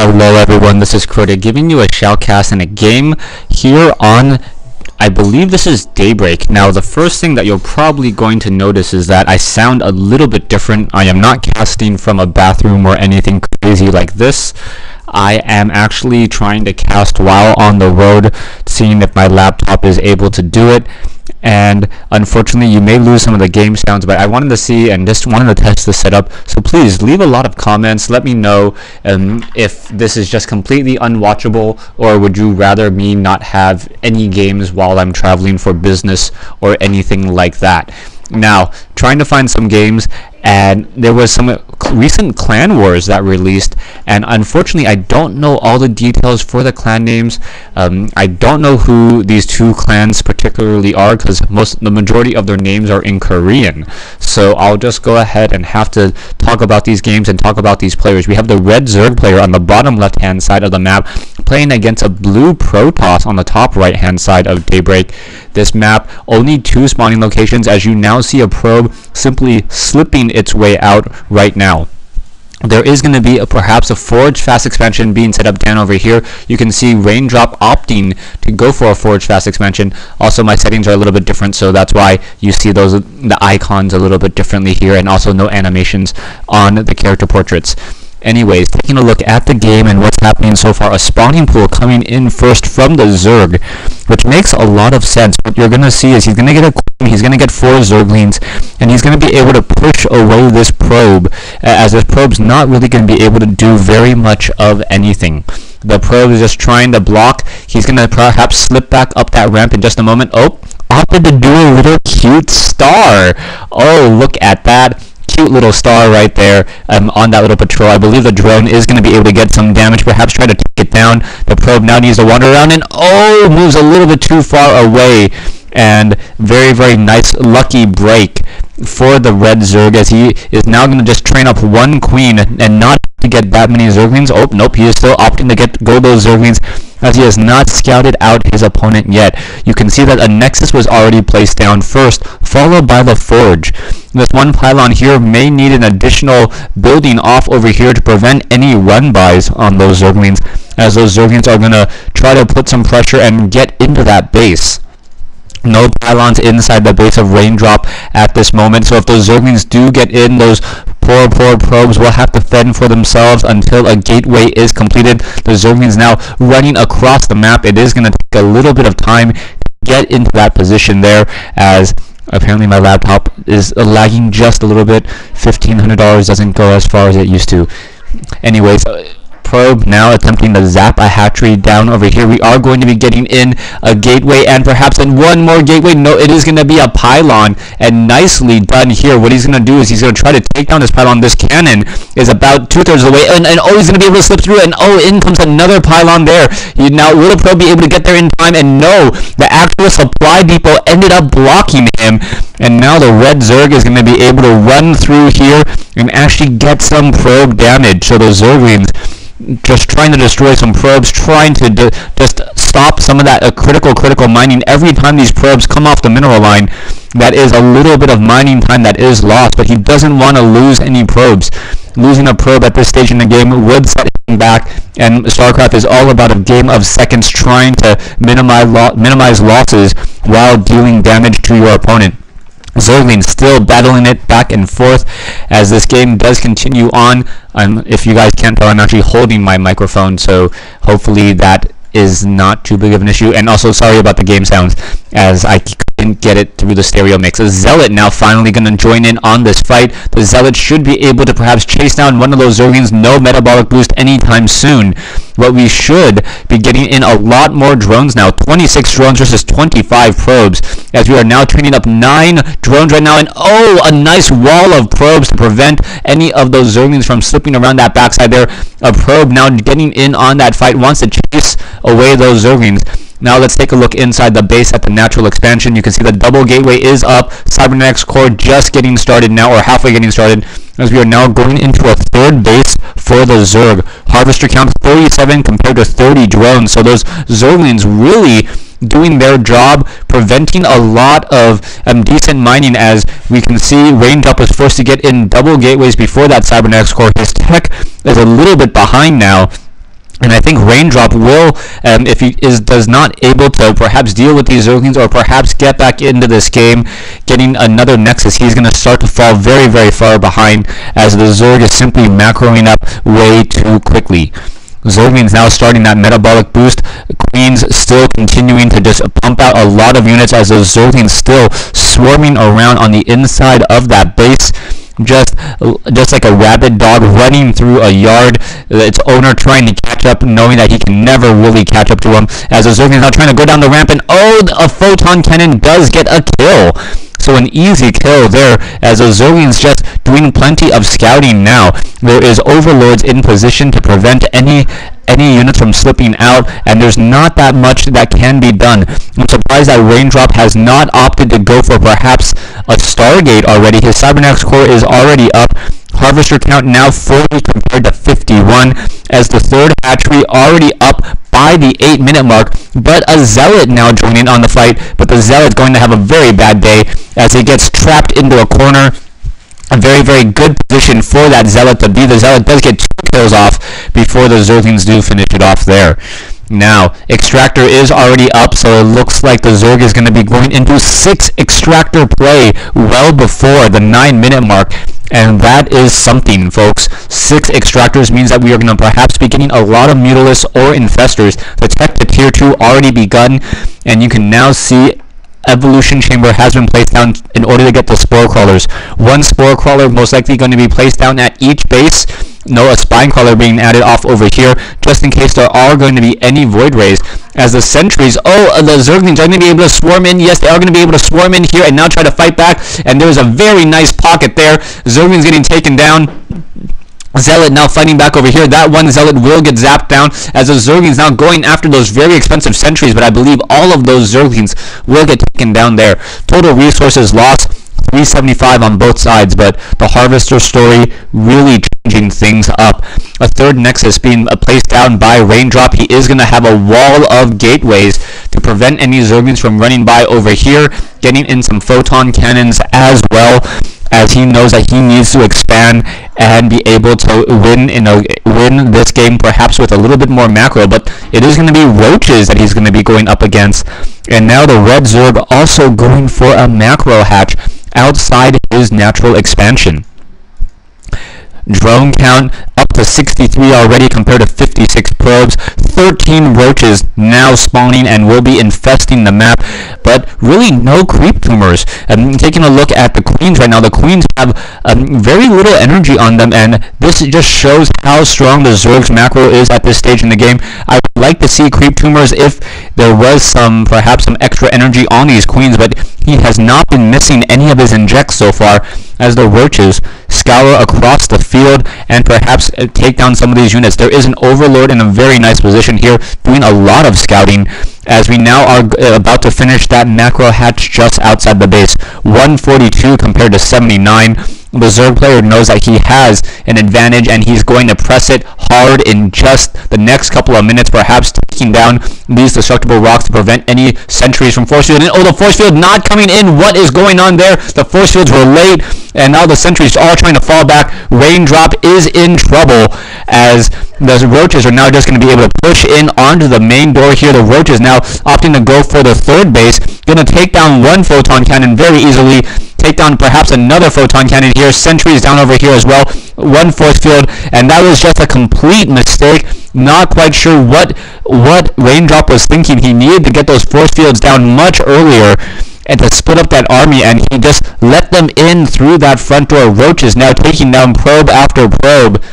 Hello everyone, this is Crota giving you a shoutcast in a game here on, I believe this is Daybreak. Now the first thing that you're probably going to notice is that I sound a little bit different. I am not casting from a bathroom or anything crazy like this. I am actually trying to cast while on the road, seeing if my laptop is able to do it. And unfortunately you may lose some of the game sounds, but I wanted to see and just wanted to test the setup, so please leave a lot of comments. Let me know if this is just completely unwatchable, or would you rather me not have any games while I'm traveling for business or anything like that. Now, trying to find some games, and there was some recent clan wars that released, and unfortunately I don't know all the details for the clan names. I don't know who these two clans particularly are, because the majority of their names are in Korean. So I'll just go ahead and have to talk about these games and talk about these players. We have the red Zerg player on the bottom left hand side of the map playing against a blue Protoss on the top right hand side of Daybreak. This map, only 2 spawning locations, as you now see a probe simply slipping its way out right now. There is going to be perhaps a Forge fast expansion being set up down over here. You can see Raindrop opting to go for a Forge fast expansion. Also, my settings are a little bit different, so that's why you see the icons a little bit differently here, and also no animations on the character portraits. Anyways, taking a look at the game and what's happening so far, a spawning pool coming in first from the Zerg, which makes a lot of sense. What you're going to see is he's going to get a queen, he's going to get 4 Zerglings, and he's going to be able to push away this probe, as this probe's not really going to be able to do very much of anything. The probe is just trying to block. He's going to perhaps slip back up that ramp in just a moment. Oh, opted to do a little cute star. Oh, look at that. Cute little star right there on that little patrol. I believe the drone is going to be able to get some damage, perhaps try to take it down. The probe now needs to wander around and moves a little bit too far away, and very nice lucky break for the red Zerg, as he is now going to just train up 1 queen and not to get that many Zerglings. Oh nope, he is still opting to go those Zerglings, as he has not scouted out his opponent yet. You can see that a Nexus was already placed down first, followed by the Forge. This one pylon here may need an additional building off over here to prevent any run-bys on those Zerglings, as those Zerglings are going to try to put some pressure and get into that base. No pylons inside the base of Raindrop at this moment, so if those Zerglings do get in, those poor probes will have to fend for themselves until a gateway is completed. The Zerglings now running across the map. It is going to take a little bit of time to get into that position there, as apparently my laptop is lagging just a little bit. $1,500 doesn't go as far as it used to. Anyways, probe now attempting to zap a hatchery down over here. We are going to be getting in a gateway, and perhaps in one more gateway. No, it is going to be a pylon, and nicely done here. What he's going to do is he's going to try to take down this pylon. This cannon is about 2/3 of the way, and he's going to be able to slip through, and in comes another pylon there. Now will the probe be able to get there in time? And no, the actual supply depot ended up blocking him, and now the red Zerg is going to be able to run through here and actually get some probe damage. So the Zerglings just trying to destroy some probes, trying to just stop some of that critical mining. Every time these probes come off the mineral line, that is a little bit of mining time that is lost, but he doesn't want to lose any probes. Losing a probe at this stage in the game would set him back, and StarCraft is all about a game of seconds, trying to minimize losses while dealing damage to your opponent. Zerglings still battling it back and forth as this game does continue on. If you guys can't tell, I'm actually holding my microphone, so hopefully that is not too big of an issue. And also sorry about the game sounds, as I couldn't get it through the stereo mix. A Zealot now finally going to join in on this fight. The Zealot should be able to perhaps chase down one of those Zerglings. No metabolic boost anytime soon, but we should be getting in a lot more drones now. 26 drones versus 25 probes, as we are now training up 9 drones right now, and a nice wall of probes to prevent any of those Zerglings from slipping around that backside there. A probe now getting in on that fight, wants to chase away those Zerglings. Now let's take a look inside the base at the natural expansion. You can see the double gateway is up. Cybernetics core just getting started now, or halfway getting started, as we are now going into a 3rd base for the Zerg. Harvester count 47 compared to 30 drones, so those Zerglings really doing their job, preventing a lot of decent mining. As we can see, Raindrop was forced to get in double gateways before that Cybernetics core. His tech is a little bit behind now, And I think Raindrop will, if he does not able to perhaps deal with these Zerglings or perhaps get back into this game, getting another Nexus, he's going to start to fall very, very far behind as the Zerg is simply macroing up way too quickly. Zerglings now starting that metabolic boost. Queens still continuing to just pump out a lot of units as those Zerglings still swarming around on the inside of that base. Just like a rabid dog running through a yard, its owner trying to catch up, knowing that he can never really catch up to him, as the Zerglings now trying to go down the ramp, and a photon cannon does get a kill. So an easy kill there, as the Zerglings just doing plenty of scouting now. There is Overlords in position to prevent any units from slipping out, and there's not that much that can be done. I'm surprised that Raindrop has not opted to go for perhaps a Stargate already. His Cybernetics core is already up. Harvester count now 40 compared to 51, as the third hatchery already up by the 8-minute mark, but a Zealot now joining on the fight, but the Zealot's going to have a very bad day as he gets trapped into a corner. A very, very good position for that Zealot to be. The Zealot does get 2 kills off before the Zerglings do finish it off there. Now, Extractor is already up, so it looks like the Zerg is going to be going into 6 Extractor play well before the 9-minute mark. And that is something, folks. 6 Extractors means that we are going to perhaps be getting a lot of Mutalisks or Infestors. The tech to Tier 2 already begun, and you can now see Evolution Chamber has been placed down in order to get the Spore Crawlers. 1 Spore Crawler most likely going to be placed down at each base. No, a Spine Crawler being added off over here, just in case there are going to be any Void Rays. As the sentries, the Zerglings are going to be able to swarm in. Yes, they are going to be able to swarm in here and now try to fight back. And there's a very nice pocket there. Zerglings getting taken down. Zealot now fighting back over here. That one Zealot will get zapped down as the Zerglings now going after those very expensive sentries, but I believe all of those Zerglings will get taken down there. Total resources lost 375 on both sides, but the Harvester story really changing things up. A third Nexus being placed down by Raindrop. He is going to have a wall of gateways to prevent any Zerglings from running by over here, getting in some photon cannons as well, as he knows that he needs to expand and be able to win this game perhaps with a little bit more macro, but it is going to be Roaches that he's going to be going up against. And now the Red Zerg also going for a macro hatch outside his natural expansion. Drone count up to 63 already compared to 56 probes. 13 Roaches now spawning and will be infesting the map, but really no creep tumors. Taking a look at the Queens right now, the Queens have very little energy on them, and this just shows how strong the Zerg's macro is at this stage in the game. I would like to see creep tumors if there was perhaps some extra energy on these Queens, but he has not been missing any of his injects so far, as the Roaches scour across the field and perhaps take down some of these units. There is an Overlord in a very nice position here, doing a lot of scouting, as we now are about to finish that macro hatch just outside the base. 142 compared to 79. The Zerg player knows that he has an advantage, and he's going to press it hard in just the next couple of minutes, perhaps taking down these destructible rocks to prevent any sentries from force field. And the force field not coming in. What is going on there? The force fields were late, and now the sentries are trying to fall back. Raindrop is in trouble, as the Roaches are now just going to be able to push in onto the main door here. The Roaches now opting to go for the third base, going to take down 1 photon cannon very easily, take down perhaps another photon cannon here. Sentries down over here as well. 1 force field, and that was just a complete mistake. Not quite sure what Raindrop was thinking. He needed to get those force fields down much earlier and to split up that army, and he just let them in through that front door. Roaches now taking down probe after probe.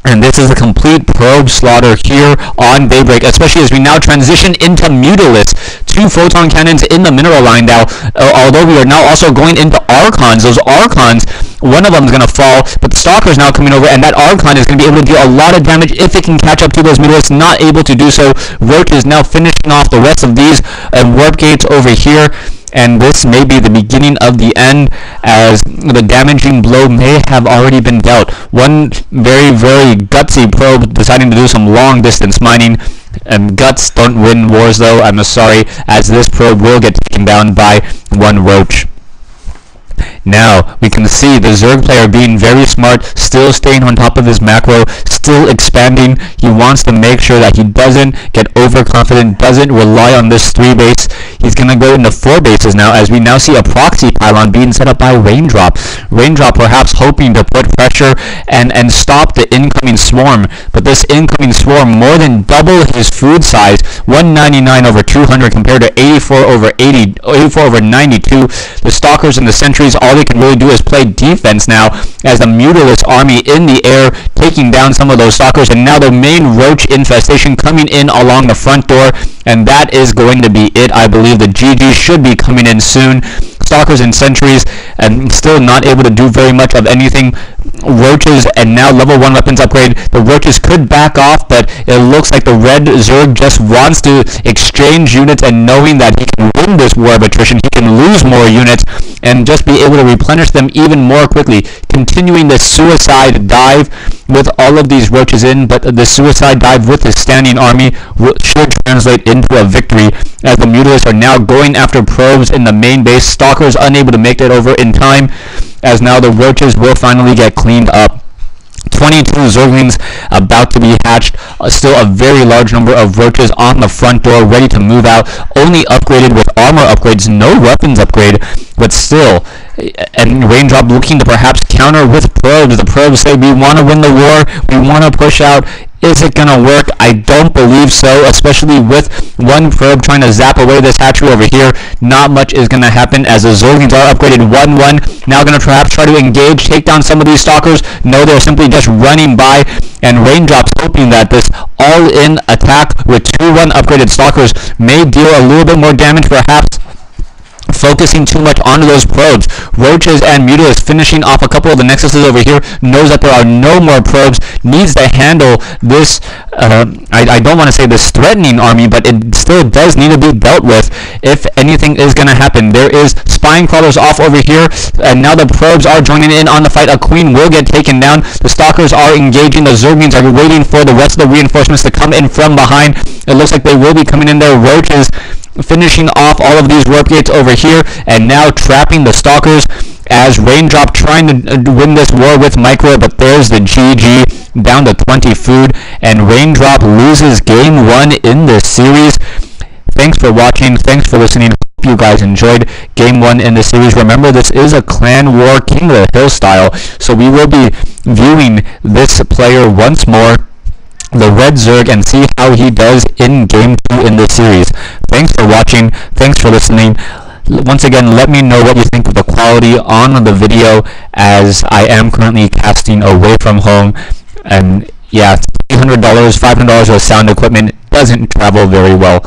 And this is a complete probe slaughter here on Daybreak, especially as we now transition into Mutalisks. 2 photon cannons in the mineral line now, although we are now also going into Archons. Those Archons, one of them is going to fall, but the Stalker is now coming over, and that Archon is going to be able to deal a lot of damage if it can catch up to those Mutalisks. Not able to do so. Roach is now finishing off the rest of these warp gates over here. And this may be the beginning of the end, as the damaging blow may have already been dealt. One very, very gutsy probe deciding to do some long distance mining. Guts don't win wars though, I'm sorry, as this probe will get taken down by 1 Roach. Now, we can see the Zerg player being very smart, still staying on top of his macro, still expanding. He wants to make sure that he doesn't get overconfident, doesn't rely on this 3 base. He's going to go into 4 bases now, as we now see a proxy pylon being set up by Raindrop. Raindrop perhaps hoping to put pressure and stop the incoming swarm, but this incoming swarm more than double his food size, 199 over 200 compared to 84 over 80, 84 over 92. The Stalkers and the Sentries, all they can really do is play defense now, as the Mutalisk army in the air taking down some of those Stalkers, and now the main Roach infestation coming in along the front door, and that is going to be it. I believe the GG should be coming in soon. Stalkers and Sentries, and still not able to do very much of anything. Roaches, and now level 1 weapons upgrade. The Roaches could back off, but it looks like the red Zerg just wants to exchange units, and knowing that he can win this war of attrition, he can lose more units and just be able to replenish them even more quickly, continuing the suicide dive with all of these Roaches in. But the suicide dive with his standing army should translate into a victory, as the Mutalists are now going after probes in the main base. Stalkers unable to make it over in time, as now the Roaches will finally get cleaned up. 22 Zerglings about to be hatched. Still a very large number of Roaches on the front door ready to move out, only upgraded with armor upgrades, no weapons upgrade, but still. And Raindrop looking to perhaps counter with probes. The probes say, we want to win the war, we want to push out. Is it going to work? I don't believe so, especially with one probe trying to zap away this hatchery over here. Not much is going to happen, as the Zerglings are upgraded 1-1. Now going to perhaps try to engage, take down some of these Stalkers. No, they're simply just running by, and Raindrop's hoping that this all-in attack with 2-1 upgraded Stalkers may deal a little bit more damage, perhaps focusing too much onto those probes. Roaches and Mutalisk finishing off a couple of the nexuses over here, knows that there are no more probes, needs to handle this, I don't want to say this threatening army, but it still does need to be dealt with if anything is going to happen. There is spine crawlers off over here, and now the probes are joining in on the fight. A queen will get taken down. The Stalkers are engaging. The Zerglings are waiting for the rest of the reinforcements to come in from behind. It looks like they will be coming in there. Roaches finishing off all of these warp gates over here, and now trapping the Stalkers, as Raindrop trying to win this war with Micro, but there's the GG, down to 20 food, and Raindrop loses game 1 in this series. Thanks for watching, thanks for listening. Hope you guys enjoyed game 1 in the series. Remember, this is a clan war, King of the Hill style, so we will be viewing this player once more, the Red Zerg, and see how he does in game 2 in this series. Thanks for watching, thanks for listening. Once again, let me know what you think of the quality on the video, as I am currently casting away from home, and yeah, $300, $500 of sound equipment doesn't travel very well.